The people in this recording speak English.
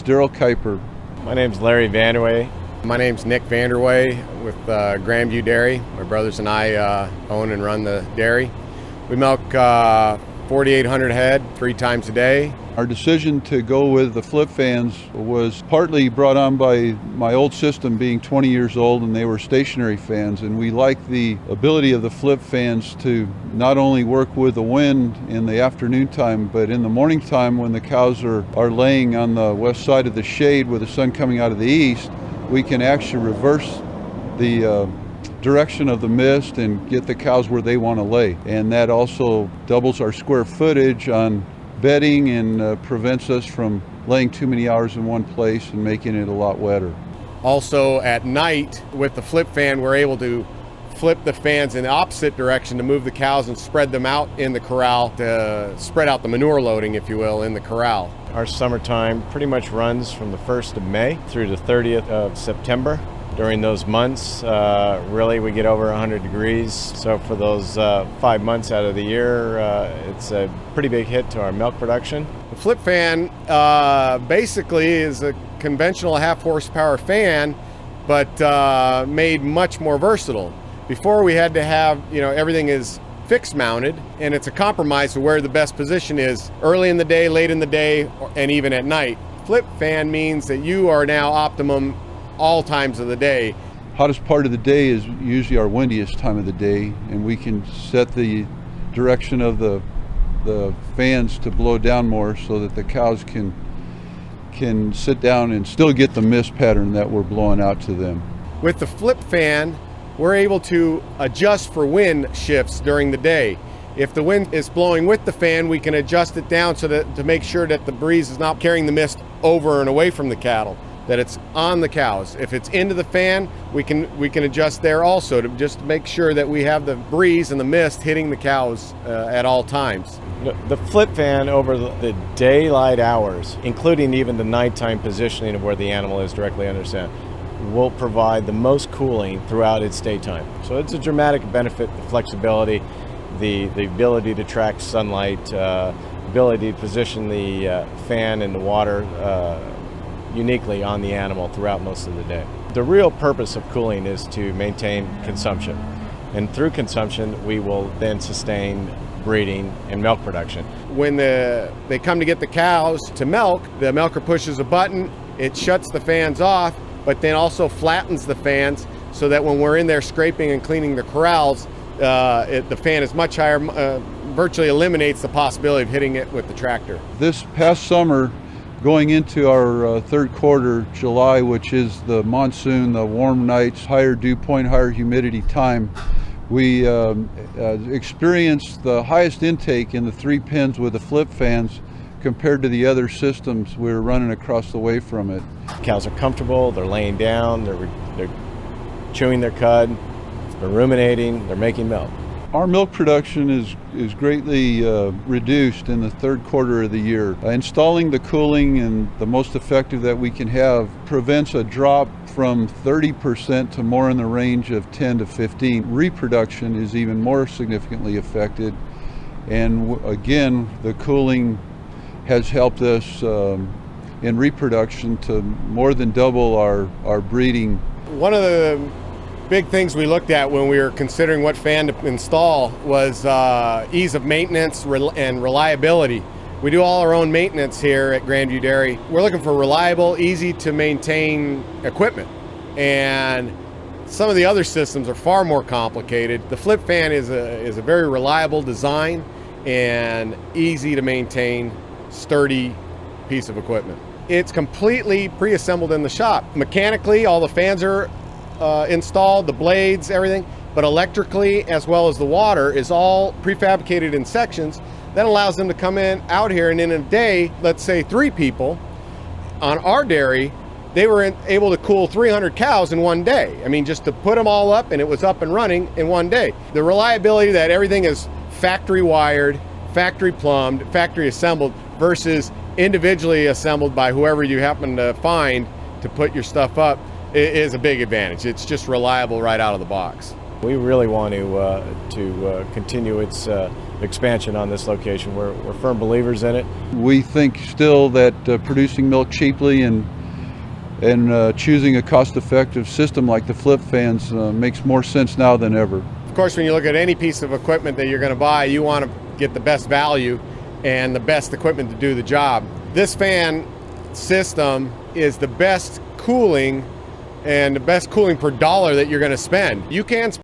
Daryl Kuiper. My name's Larry Vanderway. My name's Nick Vanderway with Grandview Dairy. My brothers and I own and run the dairy. We milk 4,800 head 3 times a day. Our decision to go with the flip fans was partly brought on by my old system being 20 years old, and they were stationary fans, and we liked the ability of the flip fans to not only work with the wind in the afternoon time, but in the morning time when the cows are laying on the west side of the shade with the sun coming out of the east, we can actually reverse the direction of the mist and get the cows where they want to lay. And that also doubles our square footage on bedding and prevents us from laying too many hours in one place and making it a lot wetter. Also at night with the flip fan, we're able to flip the fans in the opposite direction to move the cows and spread them out in the corral to spread out the manure loading, if you will, in the corral. Our summertime pretty much runs from the 1st of May through the 30th of September. During those months, really we get over 100 degrees. So for those 5 months out of the year, it's a pretty big hit to our milk production. The flip fan basically is a conventional 1/2 horsepower fan, but made much more versatile. Before we had to have, everything is fixed mounted, and it's a compromise of where the best position is early in the day, late in the day, and even at night. Flip fan means that you are now optimum all times of the day. Hottest part of the day is usually our windiest time of the day, and we can set the direction of the fans to blow down more so that the cows can sit down and still get the mist pattern that we're blowing out to them. With the flip fan, we're able to adjust for wind shifts during the day. If the wind is blowing with the fan, we can adjust it down so that to make sure that the breeze is not carrying the mist over and away from the cattle, that it's on the cows. If it's into the fan, we can adjust there also to just make sure that we have the breeze and the mist hitting the cows at all times. The flip fan over the daylight hours, including even the nighttime positioning of where the animal is directly under sun, will provide the most cooling throughout its daytime. So it's a dramatic benefit, the flexibility, the ability to track sunlight, ability to position the fan and the water uniquely on the animal throughout most of the day. The real purpose of cooling is to maintain consumption, and through consumption we will then sustain breeding and milk production. When they come to get the cows to milk, the milker pushes a button, it shuts the fans off, but then also flattens the fans so that when we're in there scraping and cleaning the corrals, the fan is much higher, virtually eliminates the possibility of hitting it with the tractor. This past summer, going into our third quarter, July, which is the monsoon, the warm nights, higher dew point, higher humidity time, we experienced the highest intake in the 3 pens with the flip fans compared to the other systems we were running across the way from it. Cows are comfortable, they're laying down, they're chewing their cud, they're ruminating, they're making milk. Our milk production is greatly reduced in the third quarter of the year. Installing the cooling and the most effective that we can have prevents a drop from 30% to more in the range of 10 to 15. Reproduction is even more significantly affected, and again, the cooling has helped us in reproduction to more than double our breeding. One of the big things we looked at when we were considering what fan to install was ease of maintenance and reliability. We do all our own maintenance here at Grandview Dairy. We're looking for reliable, easy to maintain equipment, and some of the other systems are far more complicated. The flip fan is a very reliable design and easy to maintain, sturdy piece of equipment. It's completely pre-assembled in the shop. Mechanically, all the fans are installed, the blades, everything, but electrically, as well as the water, is all prefabricated in sections. That allows them to come out here, and in a day, let's say 3 people, on our dairy, they were able to cool 300 cows in one day. I mean, just to put them all up, and it was up and running in one day. The reliability that everything is factory wired, factory plumbed, factory assembled, versus individually assembled by whoever you happen to find to put your stuff up, is a big advantage. It's just reliable right out of the box. We really want to continue its expansion on this location. We're firm believers in it. We think still that producing milk cheaply and choosing a cost-effective system like the flip fans makes more sense now than ever. Of course, when you look at any piece of equipment that you're going to buy, you want to get the best value and the best equipment to do the job. This fan system is the best cooling and the best cooling per dollar that you're going to spend. You can